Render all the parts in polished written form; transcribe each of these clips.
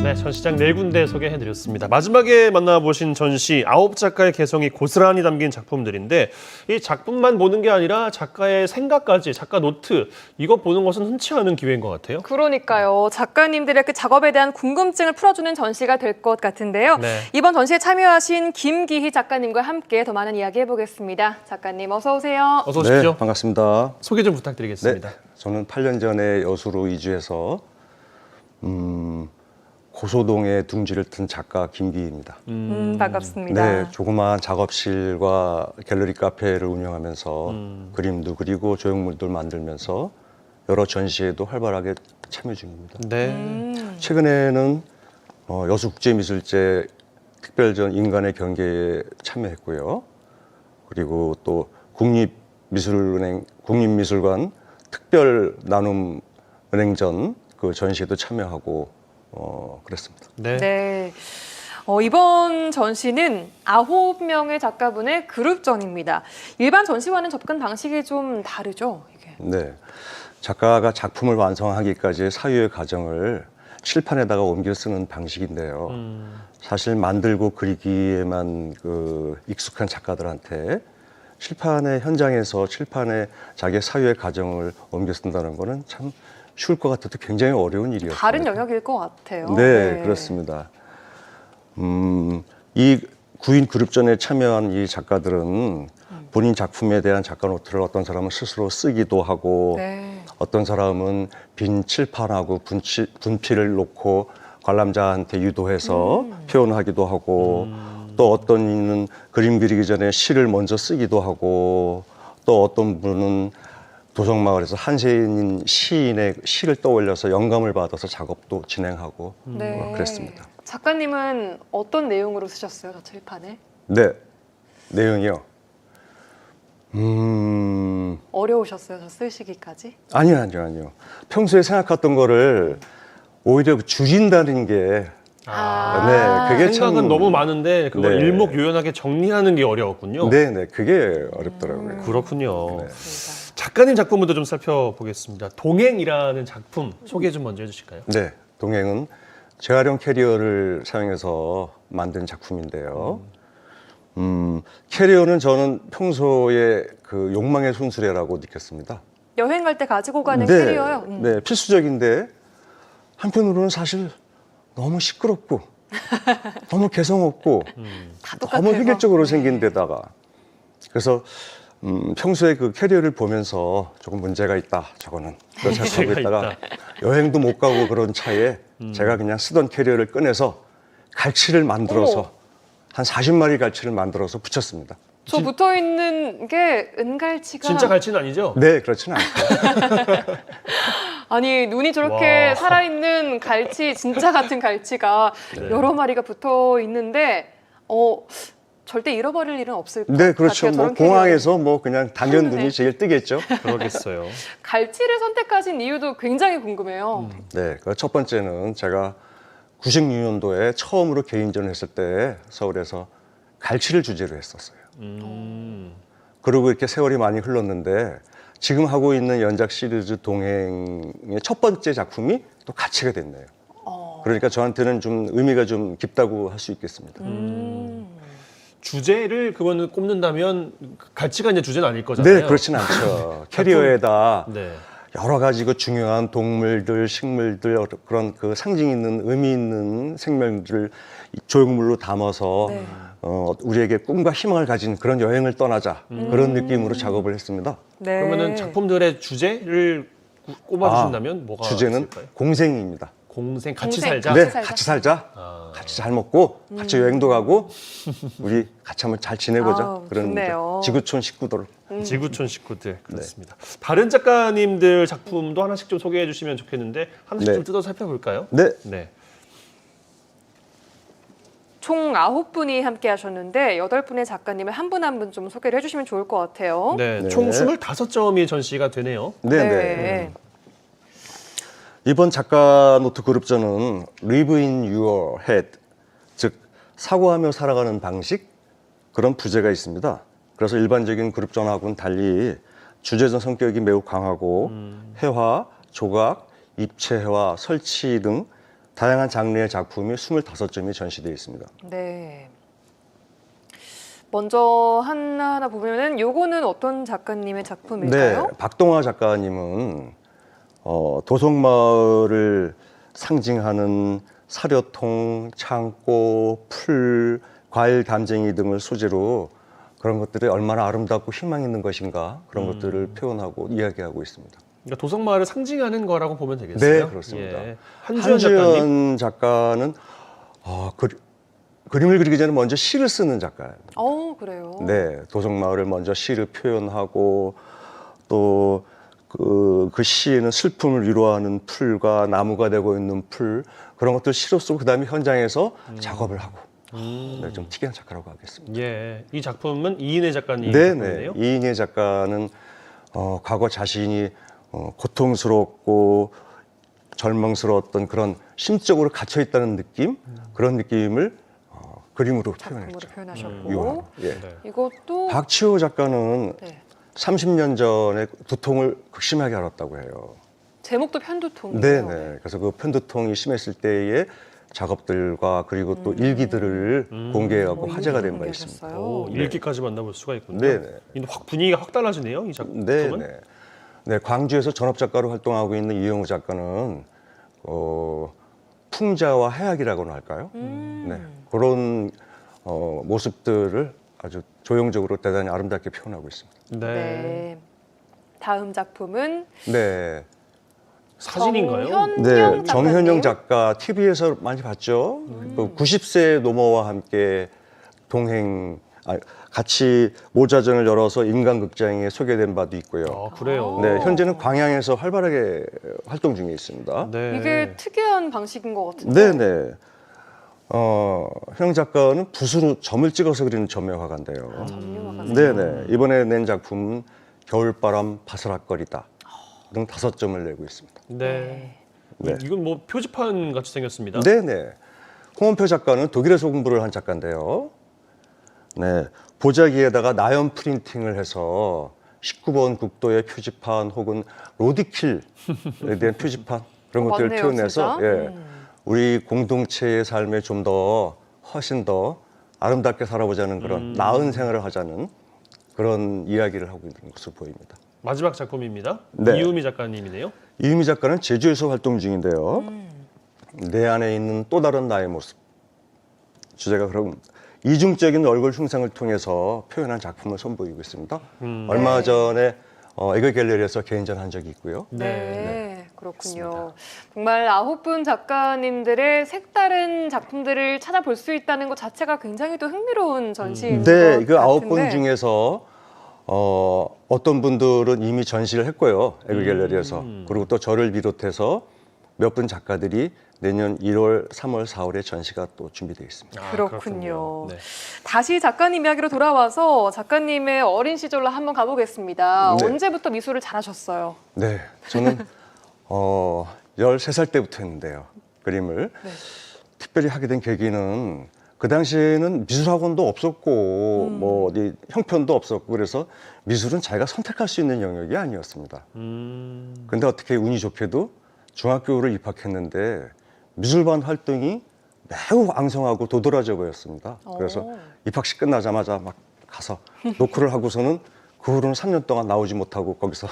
네, 전시장 4군데 소개해드렸습니다. 마지막에 만나보신 전시 9작가의 개성이 고스란히 담긴 작품들인데 이 작품만 보는 게 아니라 작가의 생각까지, 작가 노트 이거 보는 것은 흔치 않은 기회인 것 같아요. 그러니까요. 작가님들의 그 작업에 대한 궁금증을 풀어주는 전시가 될 것 같은데요. 네. 이번 전시에 참여하신 김기희 작가님과 함께 더 많은 이야기 해보겠습니다. 작가님 어서 오세요. 어서 오십시오. 네, 반갑습니다. 소개 좀 부탁드리겠습니다. 네, 저는 8년 전에 여수로 이주해서 고소동에 둥지를 튼 작가 김기희입니다. 반갑습니다. 네, 조그마한 작업실과 갤러리 카페를 운영하면서 그림도 그리고 조형물도 만들면서 여러 전시에도 활발하게 참여 중입니다. 네. 최근에는 여수국제미술제 특별전 인간의 경계에 참여했고요. 그리고 또 국립미술관 특별 나눔 은행전 그 전시에도 참여하고 그랬습니다. 네. 네. 이번 전시는 9명의 작가분의 그룹전입니다. 일반 전시와는 접근 방식이 좀 다르죠, 이게. 네, 작가가 작품을 완성하기까지의 사유의 과정을 칠판에다가 옮겨 쓰는 방식인데요. 사실 만들고 그리기에만 익숙한 작가들한테 칠판의 현장에서 칠판에 자기의 사유의 과정을 옮겨 쓴다는 거는 참 쉬울 것 같아도 굉장히 어려운 일이었습니다. 다른 영역일 것 같아요. 네, 그렇습니다. 이 구인 그룹전에 참여한 이 작가들은 본인 작품에 대한 작가 노트를 어떤 사람은 스스로 쓰기도 하고 네. 어떤 사람은 빈 칠판하고 분필을 놓고 관람자한테 유도해서 표현하기도 하고 또 어떤 이는 그림 그리기 전에 시를 먼저 쓰기도 하고 또 어떤 분은 도성마을에서 한세인 시인의 시를 떠올려서 영감을 받아서 작업도 진행하고 네. 그랬습니다. 작가님은 어떤 내용으로 쓰셨어요, 저 칠판에? 네, 내용이요. 어려우셨어요, 저 쓰시기까지? 아니요. 평소에 생각했던 거를 오히려 줄인다는 게 네, 그게 생각은 참- 너무 많은데 그걸 네. 일목요연하게 정리하는 게 어려웠군요. 네, 그게 어렵더라고요. 그렇군요. 네. 맞습니다. 작가님 작품부터 좀 살펴보겠습니다. 동행이라는 작품 소개 좀 먼저 해주실까요? 네, 동행은 재활용 캐리어를 사용해서 만든 작품인데요. 캐리어는 저는 평소에 그 욕망의 순수레라고 느꼈습니다. 여행 갈 때 가지고 가는 네, 캐리어요? 네, 필수적인데 한편으로는 사실 너무 시끄럽고 너무 개성 없고 다 똑같아요. 너무 획일적으로 생긴 데다가 그래서 평소에 그 캐리어를 보면서 조금 문제가 있다 저거는 그걸 생각하고 문제가 있다가 있다. 여행도 못 가고 그런 차에 제가 그냥 쓰던 캐리어를 꺼내서 갈치를 만들어서 어머. 한 40마리 갈치를 만들어서 붙였습니다. 저 붙어 있는 게 은갈치가 진짜 갈치는 아니죠? 네, 그렇지는 않고 아니 눈이 저렇게 와. 살아있는 갈치 진짜 같은 갈치가 네. 여러 마리가 붙어 있는데 절대 잃어버릴 일은 없을 것 네, 그렇죠. 같아요. 뭐 저런 캐리어는. 공항에서 뭐 그냥 당연 한눈에. 눈이 제일 뜨겠죠. 그러겠어요. 갈치를 선택하신 이유도 굉장히 궁금해요. 네, 그 첫 번째는 제가 96년도에 처음으로 개인전을 했을 때 서울에서 갈치를 주제로 했었어요. 그리고 이렇게 세월이 많이 흘렀는데 지금 하고 있는 연작 시리즈 동행의 첫 번째 작품이 또 갈치가 됐네요. 그러니까 저한테는 좀 의미가 좀 깊다고 할 수 있겠습니다. 주제를 그거는 꼽는다면 갈치가 이제 주제는 아닐 거잖아요. 네, 그렇진 않죠. 캐리어에다 네. 여러 가지 그 중요한 동물들, 식물들 그런 그 상징 있는 의미 있는 생명들을 조형물로 담아서 네. 우리에게 꿈과 희망을 가진 그런 여행을 떠나자 그런 느낌으로 작업을 했습니다. 네. 그러면은 작품들의 주제를 꼽아주신다면 뭐가 주제는 있을까요? 공생입니다. 공생, 같이 공생. 살자. 네, 살자. 같이 살자. 아. 같이 잘 먹고 같이 여행도 가고 우리 같이 한번 잘 지내보자. 아우, 그런 좋네요. 지구촌 식구들. 지구촌 식구들 그렇습니다. 다른 작가님들 작품도 하나씩 좀 소개해 주시면 좋겠는데 하나씩 네. 좀 뜯어서 살펴볼까요? 네, 네. 총 9분이 함께 하셨는데 8분의 작가님을 한 분 한 분 좀 소개를 해주시면 좋을 것 같아요. 네. 네. 총 25점이 전시가 되네요. 네. 이번 작가 노트 그룹전은 Live in Your Head, 즉 사고하며 살아가는 방식 그런 부제가 있습니다. 그래서 일반적인 그룹전하고는 달리 주제전 성격이 매우 강하고 회화, 조각, 입체화, 설치 등 다양한 장르의 작품이 25점이 전시되어 있습니다. 네. 먼저 하나하나 보면은 요거는 어떤 작가님의 작품일까요? 네, 박동화 작가님은 도성마을을 상징하는 사료통, 창고, 풀, 과일 담쟁이 등을 소재로 그런 것들이 얼마나 아름답고 희망 있는 것인가 그런 것들을 표현하고 이야기하고 있습니다. 그러니까 도성마을을 상징하는 거라고 보면 되겠어요. 네, 그렇습니다. 예. 한주연 작가님. 한주연 작가는 그림을 그리기 전에 먼저 시를 쓰는 작가예요. 그래요. 네, 도성마을을 먼저 시를 표현하고 또 그 시에는 슬픔을 위로하는 풀과 나무가 되고 있는 풀 그런 것들 시로 쓰고 그다음에 현장에서 작업을 하고 네, 좀 특이한 작가라고 하겠습니다. 예. 이 작품은 이인혜 작가님 네네. 작품이네요. 이인혜 작가는 과거 자신이 고통스럽고 절망스러웠던 그런 심적으로 갇혀 있다는 느낌 그런 느낌을 그림으로 작품으로 표현했죠. 표현하셨고 유화로. 예. 네. 이것도 박치호 작가는 네. 30년 전에 두통을 극심하게 앓았다고 해요. 제목도 편두통이에요. 네네. 그래서 그 편두통이 심했을 때의 작업들과 그리고 또 일기들을 공개하고 화제가 된 바 있습니다. 공개하셨어요. 일기까지 만나볼 수가 있군요. 네네. 확 분위기가 확 달라지네요. 이 작품은. 네네. 네, 광주에서 전업 작가로 활동하고 있는 이영우 작가는 풍자와 해악이라고나 할까요? 네, 그런 모습들을 아주 조형적으로 대단히 아름답게 표현하고 있습니다. 네. 네. 다음 작품은 네, 사진인가요? 정현영 정현영 작가님. 작가 TV에서 많이 봤죠. 그 90세 노모와 함께 같이 모자전을 열어서 인간극장에 소개된 바도 있고요. 그래요. 네, 현재는 광양에서 활발하게 활동 중에 있습니다. 네. 이게 특이한 방식인 것 같은데. 네네. 형 작가는 붓으로 점을 찍어서 그리는 점묘화가인데요. 전유화가 네네. 이번에 낸 작품은 겨울바람 바스락거리다 등 5점을 내고 있습니다. 네. 네. 이건 뭐 표지판 같이 생겼습니다. 네네. 홍원표 작가는 독일에서 공부를 한 작가인데요. 네. 보자기에다가 나연 프린팅을 해서 19번 국도의 표지판 혹은 로드킬에 대한 표지판 그런 것들을 맞네요, 표현해서 진짜. 예, 우리 공동체의 삶에 좀 더 훨씬 더 아름답게 살아보자는 그런 나은 생활을 하자는 그런 이야기를 하고 있는 것으로 보입니다. 마지막 작품입니다. 네. 이유미 작가님이네요. 이유미 작가는 제주에서 활동 중인데요. 내 안에 있는 또 다른 나의 모습. 주제가 그럼 이중적인 얼굴 흉상을 통해서 표현한 작품을 선보이고 있습니다. 얼마 전에 에그 갤러리에서 개인전 한 적이 있고요. 네, 그렇군요. 정말 9분 작가님들의 색다른 작품들을 찾아볼 수 있다는 것 자체가 굉장히 또 흥미로운 전시인 것 네, 같은데. 그 9분 중에서 어떤 분들은 이미 전시를 했고요. 에그 갤러리에서. 그리고 또 저를 비롯해서 몇 분 작가들이 내년 1월, 3월, 4월에 전시가 또 준비되어 있습니다. 그렇군요. 네. 다시 작가님 이야기로 돌아와서 작가님의 어린 시절로 한번 가보겠습니다. 네. 언제부터 미술을 잘하셨어요? 네, 저는 13살 때부터 했는데요. 그림을. 네. 특별히 하게 된 계기는 그 당시에는 미술학원도 없었고 뭐 어디 형편도 없었고 그래서 미술은 자기가 선택할 수 있는 영역이 아니었습니다. 근데 어떻게 운이 좋게도 중학교를 입학했는데 미술반 활동이 매우 왕성하고 도드라져 보였습니다. 그래서 입학식 끝나자마자 막 가서 노크를 하고서는 그 후로는 3년 동안 나오지 못하고 거기서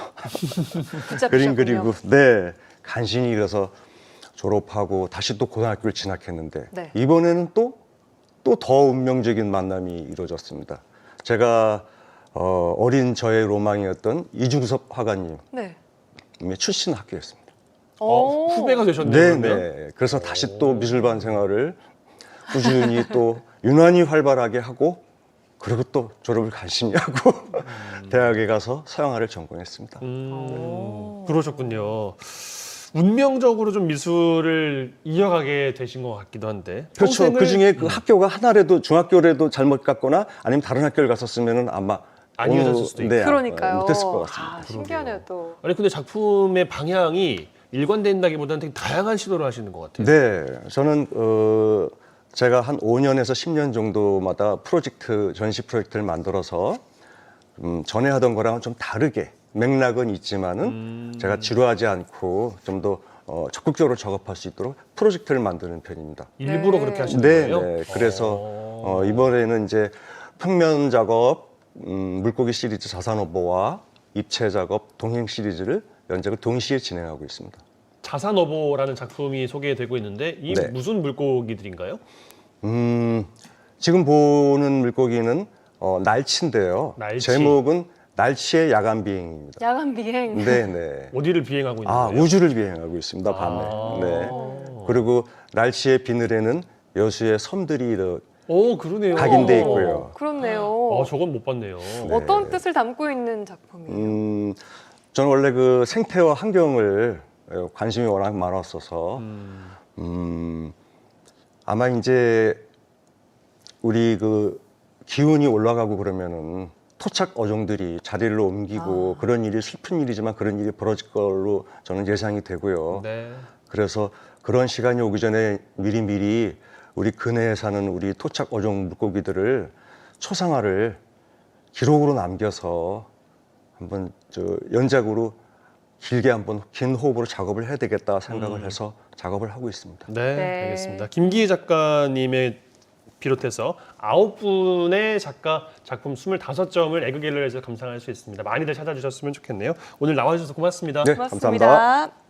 그림 그리고 네 간신히 이래서 졸업하고 다시 또 고등학교를 진학했는데 네. 이번에는 또 더 운명적인 만남이 이루어졌습니다. 제가 어린 저의 로망이었던 이중섭 화가님의 네. 출신 학교였습니다. 후배가 되셨네요. 그러면? 네. 그래서 다시 또 미술반 생활을 꾸준히 또 유난히 활발하게 하고 그리고 또 졸업을 간신히 하고 대학에 가서 서양화를 전공했습니다. 그러셨군요. 운명적으로 좀 미술을 이어가게 되신 것 같기도 한데. 그렇죠. 평생을- 그 중에 그 학교가 하나라도 중학교라도 잘못 갔거나 아니면 다른 학교를 갔었으면은 아마 안 이어졌을 수도 있고. 네, 그러니까요. 못했을 것 같습니다. 신기하네요 또. 아니 근데 작품의 방향이 일관된다기보다는 되게 다양한 시도를 하시는 것 같아요. 네, 저는 제가 한 5년에서 10년 정도마다 전시 프로젝트를 만들어서 전에 하던 거랑은 좀 다르게 맥락은 있지만은 제가 지루하지 않고 좀 더 적극적으로 작업할 수 있도록 프로젝트를 만드는 편입니다. 일부러 네. 그렇게 하시는 네, 거예요? 네. 그래서 이번에는 이제 평면 작업, 물고기 시리즈 자산오보와 입체 작업, 동행 시리즈를 연작을 동시에 진행하고 있습니다. 자산어보라는 작품이 소개되고 있는데 이 네. 무슨 물고기들인가요? 지금 보는 물고기는 날치인데요. 날치. 제목은 날치의 야간 비행입니다. 야간 비행. 네, 네. 어디를 비행하고 있는 아, 거예요? 우주를 비행하고 있습니다, 밤에. 아. 네. 그리고 날치의 비늘에는 여수의 섬들이 오, 그러네요. 각인돼 있고요. 그렇네요. 저건 못 봤네요. 어떤 뜻을 담고 있는 작품이에요? 저는 원래 그 생태와 환경을 관심이 워낙 많았어서 아마 이제 우리 그 기온이 올라가고 그러면은 토착 어종들이 자리를 옮기고 그런 일이 슬픈 일이지만 그런 일이 벌어질 걸로 저는 예상이 되고요. 네. 그래서 그런 시간이 오기 전에 미리미리 우리 근해에 사는 우리 토착 어종 물고기들을 초상화를 기록으로 남겨서 한번 연작으로 길게 한번 긴 호흡으로 작업을 해야 되겠다 생각을 해서 작업을 하고 있습니다. 네, 네. 알겠습니다. 김기희 작가님의 비롯해서 9분의 작가 작품 25점을 에그갤러리에서 감상할 수 있습니다. 많이들 찾아주셨으면 좋겠네요. 오늘 나와주셔서 고맙습니다. 네, 고맙습니다. 감사합니다.